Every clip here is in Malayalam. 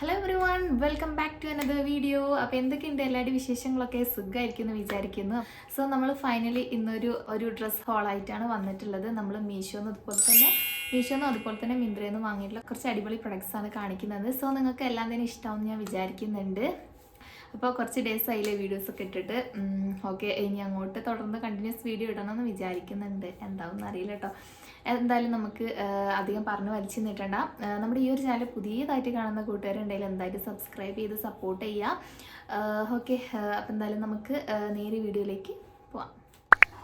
Hello everyone, welcome back to another video. അപ്പോൾ എന്തൊക്കെയുണ്ട് എല്ലാവരുടെ വിശേഷങ്ങളൊക്കെ? സുഖമായിരിക്കും എന്ന് വിചാരിക്കുന്നു. സോ നമ്മൾ ഫൈനലി ഇന്നൊരു ഡ്രസ് ഹോളായിട്ടാണ് വന്നിട്ടുള്ളത്. നമ്മൾ മീഷോന്ന് അതുപോലെ തന്നെ മിന്ത്രയിൽ നിന്ന് വാങ്ങിയിട്ടുള്ള കുറച്ച് അടിപൊളി പ്രൊഡക്ട്സ് ആണ് കാണിക്കുന്നത്. സോ നിങ്ങൾക്ക് എല്ലാം തന്നെ ഇഷ്ടമാവും ഞാൻ വിചാരിക്കുന്നുണ്ട്. അപ്പോൾ കുറച്ച് ഡേയ്സ് ആയില്ലേ വീഡിയോസൊക്കെ ഇട്ടിട്ട്. ഓക്കെ, ഇനി അങ്ങോട്ട് തുടർന്ന് കണ്ടിന്യൂസ് വീഡിയോ ഇടണമെന്ന് വിചാരിക്കുന്നുണ്ട്. എന്താവും അറിയില്ല കേട്ടോ. എന്തായാലും നമുക്ക് അധികം പറഞ്ഞു വലിച്ചു നിട്ടണ്ട. നമ്മുടെ ഈ ഒരു ചാനൽ പുതിയതായിട്ട് കാണുന്ന കൂട്ടുകാരുണ്ടെങ്കിൽ എന്തായാലും സബ്സ്ക്രൈബ് ചെയ്ത് സപ്പോർട്ട് ചെയ്യുക. ഓക്കെ, അപ്പം എന്തായാലും നമുക്ക് നേരെ വീഡിയോയിലേക്ക് പോവാം.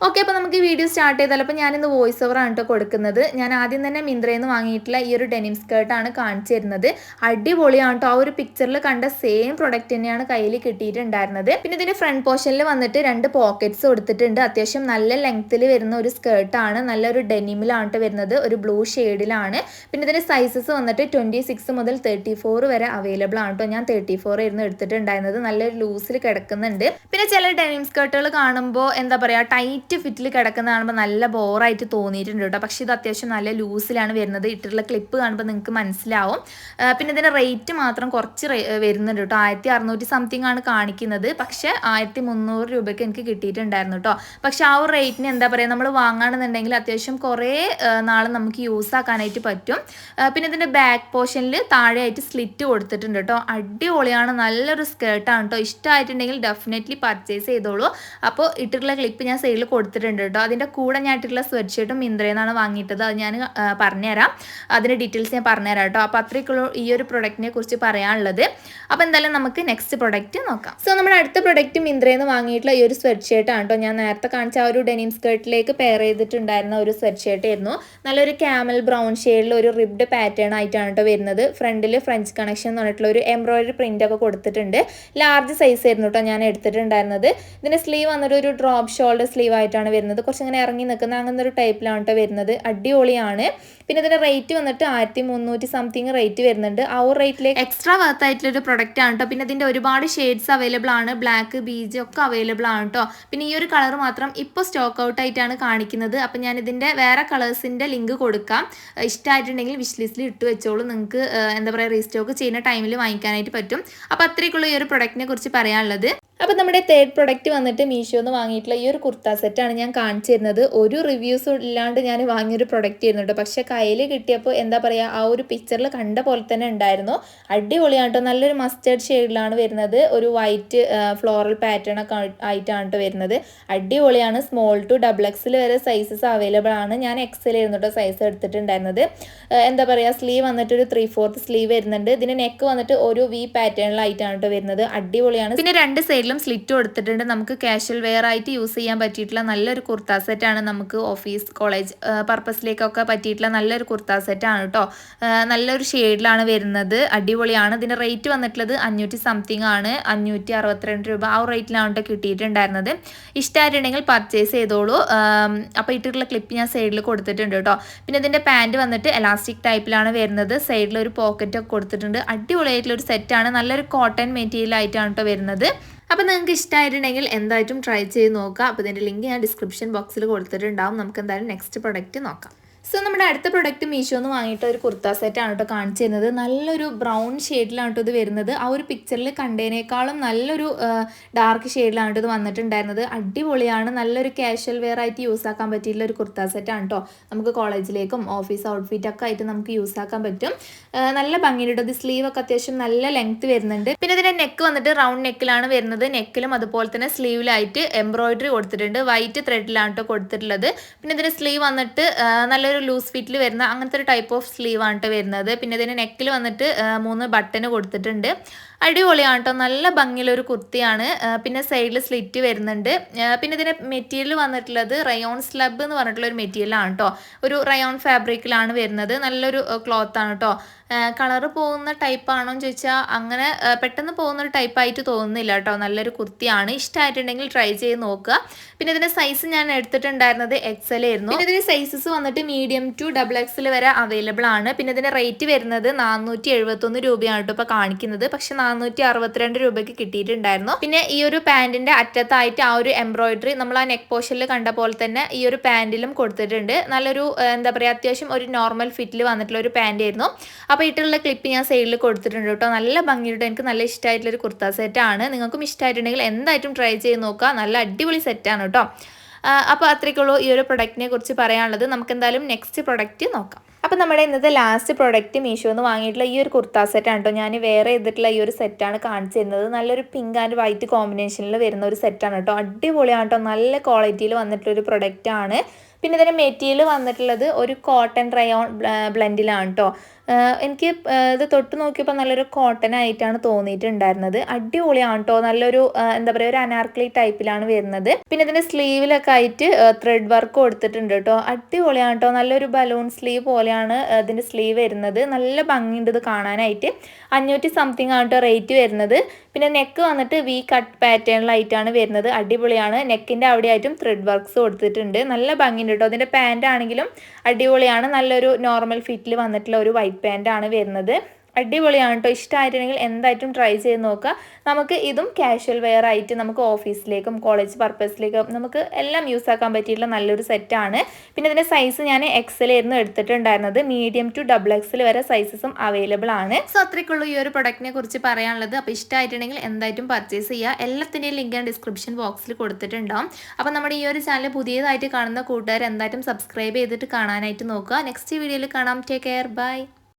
ഓക്കെ, അപ്പോൾ നമുക്ക് വീഡിയോ സ്റ്റാർട്ട് ചെയ്താലോ. അപ്പോൾ ഞാനിന്ന് വോയിസ് ഓവർ ആണ് കേട്ടോ കൊടുക്കുന്നത്. ഞാൻ ആദ്യം തന്നെ മിന്ത്രയിൽ നിന്ന് വാങ്ങിയിട്ടുള്ള ഈ ഒരു ഡെനിം സ്കേർട്ടാണ് കാണിച്ചു തരുന്നത്. അടിപൊളിയാണ് കേട്ടോ. ആ ഒരു പിക്ചറിൽ കണ്ട സെയിം പ്രൊഡക്റ്റ് തന്നെയാണ് കയ്യിൽ കിട്ടിയിട്ടുണ്ടായിരുന്നത്. പിന്നെ ഇതിൻ്റെ ഫ്രണ്ട് പോർഷനിൽ വന്നിട്ട് 2 പോക്കറ്റ്സ് കൊടുത്തിട്ടുണ്ട്. അത്യാവശ്യം നല്ല ലെങ്ത്തിൽ വരുന്ന ഒരു സ്കേർട്ടാണ്. നല്ലൊരു ഡെനിമിലാണ് വരുന്നത്, ഒരു ബ്ലൂ ഷെയ്ഡിലാണ്. പിന്നെ ഇതിൻ്റെ സൈസസ് വന്നിട്ട് 26 മുതൽ 34 വരെ അവൈലബിൾ ആണ് കേട്ടോ. ഞാൻ 34 ആയിരുന്നു എടുത്തിട്ടുണ്ടായിരുന്നത്. നല്ലൊരു ലൂസിൽ കിടക്കുന്നുണ്ട്. പിന്നെ ചില ഡെനിം സ്കേർട്ടുകൾ കാണുമ്പോൾ എന്താ പറയുക, ടൈറ്റ് ഫിറ്റിൽ കിടക്കുന്ന കാണുമ്പോൾ നല്ല ബോറായിട്ട് തോന്നിയിട്ടുണ്ട് കേട്ടോ. പക്ഷേ ഇത് അത്യാവശ്യം നല്ല ലൂസിലാണ് വരുന്നത്. ഇട്ടിട്ടുള്ള ക്ലിപ്പ് കാണുമ്പോൾ നിങ്ങൾക്ക് മനസ്സിലാവും. പിന്നെ ഇതിൻ്റെ റേറ്റ് മാത്രം കുറച്ച് വരുന്നുണ്ട് കേട്ടോ. 1600 സംതിങ് ആണ് കാണിക്കുന്നത്. പക്ഷേ 1300 രൂപയ്ക്ക് എനിക്ക് കിട്ടിയിട്ടുണ്ടായിരുന്നു കേട്ടോ. പക്ഷെ ആ ഒരു റേറ്റിന് എന്താ പറയുക, നമ്മൾ വാങ്ങുകയാണെന്നുണ്ടെങ്കിൽ അത്യാവശ്യം കുറേ നാൾ നമുക്ക് യൂസ് ആക്കാനായിട്ട് പറ്റും. പിന്നെ ഇതിൻ്റെ ബാക്ക് പോർഷനിൽ താഴെയായിട്ട് സ്ലിറ്റ് കൊടുത്തിട്ടുണ്ട് കേട്ടോ. അടിപൊളിയാണ്, നല്ലൊരു സ്കേർട്ടാണ് കേട്ടോ. ഇഷ്ടമായിട്ടുണ്ടെങ്കിൽ ഡെഫിനറ്റ്ലി പർച്ചേസ് ചെയ്തോളൂ. അപ്പോൾ ഇട്ടിട്ടുള്ള ക്ലിപ്പ് ഞാൻ സൈഡിൽ കൊടുത്തിട്ടുണ്ട് കേട്ടോ. അതിൻ്റെ കൂടെ ഞാൻ ഇട്ടിട്ടുള്ള സ്വെറ്റ് ഷർട്ടും മിന്ത്രയിൽ നിന്നാണ് വാങ്ങിയിട്ടത്. അത് ഞാൻ പറഞ്ഞുതരാം, അതിൻ്റെ ഡീറ്റെയിൽസ് ഞാൻ പറഞ്ഞുതരാം കേട്ടോ. അപ്പോൾ അത്രയ്ക്കുള്ള ഈ ഒരു പ്രൊഡക്റ്റിനെ കുറിച്ച് പറയാനുള്ളത്. അപ്പോൾ എന്തായാലും നമുക്ക് നെക്സ്റ്റ് പ്രൊഡക്റ്റ് നോക്കാം. സോ നമ്മുടെ അടുത്ത പ്രൊഡക്റ്റ് മിന്ത്രയിൽ നിന്ന് വാങ്ങിയിട്ടുള്ള ഈ ഒരു സ്വെറ്റ് ഷർട്ടാണ് കേട്ടോ. ഞാൻ നേരത്തെ കാണിച്ച ആ ഒരു ഡെനിം സ്കേർട്ടിലേക്ക് പെയർ ചെയ്തിട്ടുണ്ടായിരുന്ന ഒരു സ്വെറ്റ് ഷർട്ട് ആയിരുന്നു. നല്ലൊരു ക്യാമൽ ബ്രൗൺ ഷെയ്ഡിൽ ഒരു റിബ്ഡ് പാറ്റേൺ ആയിട്ടാണ് കേട്ടോ വരുന്നത്. ഫ്രണ്ടിൽ ഫ്രഞ്ച് കണക്ഷൻ എന്ന് പറഞ്ഞിട്ടുള്ള ഒരു എംബ്രോയിഡറി പ്രിന്റ് ഒക്കെ കൊടുത്തിട്ടുണ്ട്. ലാർജ് സൈസ് ആയിരുന്നു കേട്ടോ ഞാൻ എടുത്തിട്ടുണ്ടായിരുന്നത്. ഇതിൻ്റെ സ്ലീവ് വന്നിട്ട് ഒരു ഡ്രോപ്പ് ഷോൾഡർ സ്ലീവ് ആയിട്ടാണ് വരുന്നത്. കുറച്ച് ഇങ്ങനെ ഇറങ്ങി നിൽക്കുന്ന അങ്ങനെ ഒരു ടൈപ്പിലാണ് കേട്ടോ വരുന്നത്. അടിപൊളിയാണ്. പിന്നെ ഇതിൻ്റെ റേറ്റ് വന്നിട്ട് 1300 സംതിങ് റേറ്റ് വരുന്നുണ്ട്. ആ ഒരു റേറ്റിലേക്ക് എക്സ്ട്രാ വർത്ത് ആയിട്ടുള്ളൊരു പ്രൊഡക്റ്റ് ആണ് കേട്ടോ. പിന്നെ ഇതിൻ്റെ ഒരുപാട് ഷെയ്ഡ്സ് അവൈലബിൾ ആണ്. ബ്ലാക്ക്, ബീജ് ഒക്കെ അവൈലബിൾ ആണ് കേട്ടോ. പിന്നെ ഈ ഒരു കളർ മാത്രം ഇപ്പോൾ സ്റ്റോക്ക് ഔട്ട് ആയിട്ടാണ് കാണിക്കുന്നത്. അപ്പം ഞാൻ ഇതിൻ്റെ വേറെ കളേഴ്സിൻ്റെ ലിങ്ക് കൊടുക്കാം. ഇഷ്ടമായിട്ടുണ്ടെങ്കിൽ വിഷ് ലിസ്റ്റിൽ ഇട്ട് വെച്ചോളൂ. നിങ്ങൾക്ക് എന്താ പറയുക, റീസ്റ്റോക്ക് ചെയ്യുന്ന ടൈമിൽ വാങ്ങിക്കാനായിട്ട് പറ്റും. അപ്പോൾ അത്രയ്ക്കുള്ള ഈ ഒരു പ്രൊഡക്റ്റിനെ കുറിച്ച് പറയാനുള്ളത്. അപ്പോൾ നമ്മുടെ തേർഡ് പ്രൊഡക്റ്റ് വന്നിട്ട് മീഷോന്ന് വാങ്ങിയിട്ടുള്ള ഈ ഒരു കുർത്ത സെറ്റാണ് ഞാൻ കാണിച്ചു തരുന്നത്. ഒരു റിവ്യൂസും ഇല്ലാണ്ട് ഞാൻ വാങ്ങിയൊരു പ്രൊഡക്റ്റ് ആയിരുന്നു. പക്ഷേ കയ്യിൽ കിട്ടിയപ്പോൾ എന്താ പറയുക, ആ ഒരു പിക്ചറിൽ കണ്ട പോലെ തന്നെ ഉണ്ടായിരുന്നു. അടിപൊളിയാണ് കേട്ടോ. നല്ലൊരു മസ്റ്റേർഡ് ഷെയ്ഡിലാണ് വരുന്നത്. ഒരു വൈറ്റ് ഫ്ലോറൽ പാറ്റേൺ ഒക്കെ ആയിട്ടാണ് കേട്ടോ വരുന്നത്. അടിപൊളിയാണ്. സ്മോൾ ടു XXL വരെ സൈസസ് അവൈലബിൾ ആണ്. ഞാൻ XL ആയിരുന്നു കേട്ടോ സൈസ് എടുത്തിട്ടുണ്ടായിരുന്നത്. എന്താ പറയുക, സ്ലീവ് വന്നിട്ട് ഒരു 3/4 സ്ലീവ് വരുന്നുണ്ട്. ഇതിന് നെക്ക് വന്നിട്ട് ഒരു V പാറ്റേണിലായിട്ടാണ് കേട്ടോ വരുന്നത്. അടിപൊളിയാണ്. പിന്നെ 2 സൈഡിലും സ്ലിറ്റ് കൊടുത്തിട്ടുണ്ട്. നമുക്ക് കാഷ്വൽ വെയർ ആയിട്ട് യൂസ് ചെയ്യാൻ പറ്റിയിട്ടുള്ള നല്ലൊരു കുർത്ത സെറ്റാണ്. നമുക്ക് ഓഫീസ്, കോളേജ് പർപ്പസിലേക്കൊക്കെ പറ്റിയിട്ടുള്ള നല്ലൊരു കുർത്ത സെറ്റാണ് കേട്ടോ. നല്ലൊരു ഷെയ്ഡിലാണ് വരുന്നത്. അടിപൊളിയാണ്. ഇതിൻ്റെ റേറ്റ് വന്നിട്ടുള്ളത് 500 സംതിങ് ആണ്. 562 രൂപ ആ റേറ്റിലാണ് കേട്ടോ കിട്ടിയിട്ടുണ്ടായിരുന്നത്. ഇഷ്ടമായിട്ടുണ്ടെങ്കിൽ പർച്ചേസ് ചെയ്തോളൂ. അപ്പോൾ ഇട്ടിട്ടുള്ള ക്ലിപ്പ് ഞാൻ സൈഡിൽ കൊടുത്തിട്ടുണ്ട് കേട്ടോ. പിന്നെ ഇതിൻ്റെ പാൻറ് വന്നിട്ട് എലാസ്റ്റിക് ടൈപ്പിലാണ് വരുന്നത്. സൈഡിൽ ഒരു പോക്കറ്റ് ഒക്കെ കൊടുത്തിട്ടുണ്ട്. അടിപൊളിയായിട്ടുള്ളൊരു സെറ്റാണ്. നല്ലൊരു കോട്ടൺ മെറ്റീരിയൽ ആയിട്ടാണ് കേട്ടോ വരുന്നത്. അപ്പോൾ നിങ്ങൾക്ക് ഇഷ്ടമായിട്ടുണ്ടെങ്കിൽ എന്തായിട്ടും ട്രൈ ചെയ്ത് നോക്കുക. അപ്പോൾ ഇതിൻ്റെ ലിങ്ക് ഞാൻ ഡിസ്ക്രിപ്ഷൻ ബോക്സിൽ കൊടുത്തിട്ടുണ്ടാവും. നമുക്ക് എന്തായാലും നെക്സ്റ്റ് പ്രൊഡക്റ്റ് നോക്കാം. സോ നമ്മുടെ അടുത്ത പ്രൊഡക്റ്റ് മീഷോന്ന് വാങ്ങിയിട്ട് ഒരു കുർത്ത സെറ്റാണ് കേട്ടോ കാണിച്ചു തരുന്നത്. നല്ലൊരു ബ്രൗൺ ഷെയ്ഡിലാണ് കേട്ടോ ഇത് വരുന്നത്. ആ ഒരു പിക്ചറിൽ കണ്ടതിനേക്കാളും നല്ലൊരു ഡാർക്ക് ഷെയ്ഡിലാണ് കേട്ടോ ഇത് വന്നിട്ടുണ്ടായിരുന്നത്. അടിപൊളിയാണ്. നല്ലൊരു കാഷ്വൽ വെയർ ആയിട്ട് യൂസ് ആക്കാൻ പറ്റിയിട്ടുള്ള ഒരു കുർത്ത സെറ്റാണ് കേട്ടോ. നമുക്ക് കോളേജിലേക്കും ഓഫീസ് ഔട്ട്ഫിറ്റ് ഒക്കെ ആയിട്ട് നമുക്ക് യൂസ് ആക്കാൻ പറ്റും. നല്ല ഭംഗിയുണ്ട്. ഇത് സ്ലീവ് ഒക്കെ അത്യാവശ്യം നല്ല ലെങ്ത് വരുന്നുണ്ട്. പിന്നെ ഇതിൻ്റെ നെക്ക് വന്നിട്ട് റൗണ്ട് നെക്കിലാണ് വരുന്നത്. നെക്കിലും അതുപോലെ തന്നെ സ്ലീവിലായിട്ട് എംബ്രോയിഡറി കൊടുത്തിട്ടുണ്ട്. വൈറ്റ് ത്രെഡിലാണ് കേട്ടോ കൊടുത്തിട്ടുള്ളത്. പിന്നെ ഇതിൻ്റെ സ്ലീവ് വന്നിട്ട് നല്ലൊരു ലൂസ് ഫിറ്റിൽ വരുന്ന അങ്ങനത്തെ ഒരു ടൈപ്പ് ഓഫ് സ്ലീവ് ആണ് കേട്ടോ വരുന്നത്. പിന്നെ ഇതിന് നെക്കിൽ വന്നിട്ട് 3 ബട്ടന് കൊടുത്തിട്ടുണ്ട്. അടിപൊളിയാണ് കേട്ടോ. നല്ല ഭംഗിയുള്ളൊരു കുർത്തിയാണ്. പിന്നെ സൈഡിൽ സ്ലിറ്റ് വരുന്നുണ്ട്. പിന്നെ ഇതിൻ്റെ മെറ്റീരിയൽ വന്നിട്ടുള്ളത് റയോൺ സ്ലബ് എന്ന് പറഞ്ഞിട്ടുള്ള ഒരു മെറ്റീരിയലാണ് കേട്ടോ. ഒരു റയോൺ ഫാബ്രിക്കിലാണ് വരുന്നത്. നല്ലൊരു ക്ലോത്താണ് കേട്ടോ. കളറ് പോകുന്ന ടൈപ്പാണോ എന്ന് ചോദിച്ചാൽ അങ്ങനെ പെട്ടെന്ന് പോകുന്നൊരു ടൈപ്പായിട്ട് തോന്നുന്നില്ല കേട്ടോ. നല്ലൊരു കുർത്തിയാണ്. ഇഷ്ടമായിട്ടുണ്ടെങ്കിൽ ട്രൈ ചെയ്ത് നോക്കുക. പിന്നെ ഇതിൻ്റെ സൈസ് ഞാൻ എടുത്തിട്ടുണ്ടായിരുന്നത് XL ആയിരുന്നു. പിന്നെ ഇതിൻ്റെ സൈസസ് വന്നിട്ട് മീഡിയം ടു XXL വരെ അവൈലബിൾ ആണ്. പിന്നെ ഇതിൻ്റെ റേറ്റ് വരുന്നത് 471 രൂപയാണ് കേട്ടോ ഇപ്പോൾ കാണിക്കുന്നത്. പക്ഷെ 462 രൂപയ്ക്ക് കിട്ടിയിട്ടുണ്ടായിരുന്നു. പിന്നെ ഈ ഒരു പാൻറ്റിൻ്റെ അറ്റത്തായിട്ട് ആ ഒരു എംബ്രോയിഡറി നമ്മൾ ആ നെക്ക് പോർഷനിൽ കണ്ട പോലെ തന്നെ ഈ ഒരു പാൻറ്റിലും കൊടുത്തിട്ടുണ്ട്. നല്ലൊരു എന്താ പറയുക, അത്യാവശ്യം ഒരു നോർമൽ ഫിറ്റിൽ വന്നിട്ടുള്ള ഒരു പാൻറ് ആയിരുന്നു. അപ്പോൾ ഇട്ടുള്ള ക്ലിപ്പ് ഞാൻ സൈഡിൽ കൊടുത്തിട്ടുണ്ട് കേട്ടോ. നല്ല ഭംഗിയുണ്ട്, എനിക്ക് നല്ല ഇഷ്ടമായിട്ടുള്ളൊരു കുർത്ത സെറ്റാണ്. നിങ്ങൾക്കും ഇഷ്ടമായിട്ടുണ്ടെങ്കിൽ എന്തായിട്ടും ട്രൈ ചെയ്ത് നോക്കുക. നല്ല അടിപൊളി സെറ്റാണ് കേട്ടോ. അപ്പോൾ അത്രയ്ക്കുള്ളൂ ഈ ഒരു പ്രൊഡക്റ്റിനെ കുറിച്ച് പറയാനുള്ളത്. നമുക്ക് എന്തായാലും നെക്സ്റ്റ് പ്രൊഡക്റ്റ് നോക്കാം. അപ്പോൾ നമ്മുടെ ഇന്നത്തെ ലാസ്റ്റ് പ്രൊഡക്റ്റ് മീഷോന്ന് വാങ്ങിയിട്ടുള്ള ഈ ഒരു കുർത്ത സെറ്റാണ് കേട്ടോ. ഞാൻ വേറെ ചെയ്തിട്ടുള്ള ഈ ഒരു സെറ്റാണ് കാണിച്ചു തരുന്നത്. നല്ലൊരു പിങ്ക് ആൻഡ് വൈറ്റ് കോമ്പിനേഷനിൽ വരുന്ന ഒരു സെറ്റാണ് കേട്ടോ. അടിപൊളിയാണ് കേട്ടോ. നല്ല ക്വാളിറ്റിയിൽ വന്നിട്ടുള്ളൊരു പ്രൊഡക്റ്റാണ്. പിന്നെ ഇതിൻ്റെ മെറ്റീരിയൽ വന്നിട്ടുള്ളത് ഒരു കോട്ടൺ റയോൺ ബ്ലെൻഡിലാണ് കേട്ടോ. എനിക്ക് ഇത് തൊട്ട് നോക്കിയപ്പോൾ നല്ലൊരു കോട്ടൺ ആയിട്ടാണ് തോന്നിയിട്ടുണ്ടായിരുന്നത്. അടിപൊളിയാണ് കേട്ടോ. നല്ലൊരു എന്താ പറയുക, ഒരു അനാർക്കലി ടൈപ്പിലാണ് വരുന്നത്. പിന്നെ ഇതിൻ്റെ സ്ലീവിലൊക്കെ ആയിട്ട് ത്രെഡ് വർക്ക് കൊടുത്തിട്ടുണ്ട് കേട്ടോ. അടിപൊളിയാണ് കേട്ടോ. നല്ലൊരു ബലൂൺ സ്ലീവ് പോലെയാണ് ഇതിൻ്റെ സ്ലീവ് വരുന്നത്. നല്ല ഭംഗിയുണ്ട് ഇത് കാണാനായിട്ട്. 500 സംതിങ് ആണ് കേട്ടോ റേറ്റ് വരുന്നത്. പിന്നെ നെക്ക് വന്നിട്ട് വി കട്ട് പാറ്റേണിലായിട്ടാണ് വരുന്നത്. അടിപൊളിയാണ്. നെക്കിൻ്റെ അവിടെയായിട്ടും ത്രെഡ് വർക്ക്സ് കൊടുത്തിട്ടുണ്ട്. നല്ല ഭംഗിയുണ്ട് കേട്ടോ. അതിൻ്റെ പാൻ്റ് ആണെങ്കിലും അടിപൊളിയാണ്. നല്ലൊരു നോർമൽ ഫിറ്റിൽ വന്നിട്ടുള്ള ഒരു വൈറ്റ് പാൻ്റാണ് വരുന്നത്. അടിപൊളിയാണ് കേട്ടോ. ഇഷ്ടമായിട്ടുണ്ടെങ്കിൽ എന്തായിട്ടും ട്രൈ ചെയ്ത് നോക്കുക. നമുക്ക് ഇതും കാഷ്വൽ വെയർ ആയിട്ട് നമുക്ക് ഓഫീസിലേക്കും കോളേജ് പർപ്പസിലേക്കും നമുക്ക് എല്ലാം യൂസ് ആക്കാൻ പറ്റിയിട്ടുള്ള നല്ലൊരു സെറ്റാണ്. പിന്നെ ഇതിൻ്റെ സൈസ് ഞാൻ എക്സൽ ആയിരുന്നു എടുത്തിട്ടുണ്ടായിരുന്നത്. മീഡിയം ടു XXL വരെ സൈസസും അവൈലബിൾ ആണ്. സോ അത്രയ്ക്കുള്ളൂ ഈ ഒരു പ്രൊഡക്റ്റിനെ കുറിച്ച് പറയാനുള്ളത്. അപ്പോൾ ഇഷ്ടമായിട്ടുണ്ടെങ്കിൽ എന്തായിട്ടും പർച്ചേസ് ചെയ്യുക. എല്ലാത്തിൻ്റെയും ലിങ്ക് ഞാൻ ഡിസ്ക്രിപ്ഷൻ ബോക്സിൽ കൊടുത്തിട്ടുണ്ടാവും. അപ്പോൾ നമ്മുടെ ഈ ഒരു ചാനൽ പുതിയതായിട്ട് കാണുന്ന കൂട്ടുകാർ എന്തായിട്ടും സബ്സ്ക്രൈബ് ചെയ്തിട്ട് കാണാനായിട്ട് നോക്കുക. നെക്സ്റ്റ് വീഡിയോയിൽ കാണാം. Take care. ബൈ.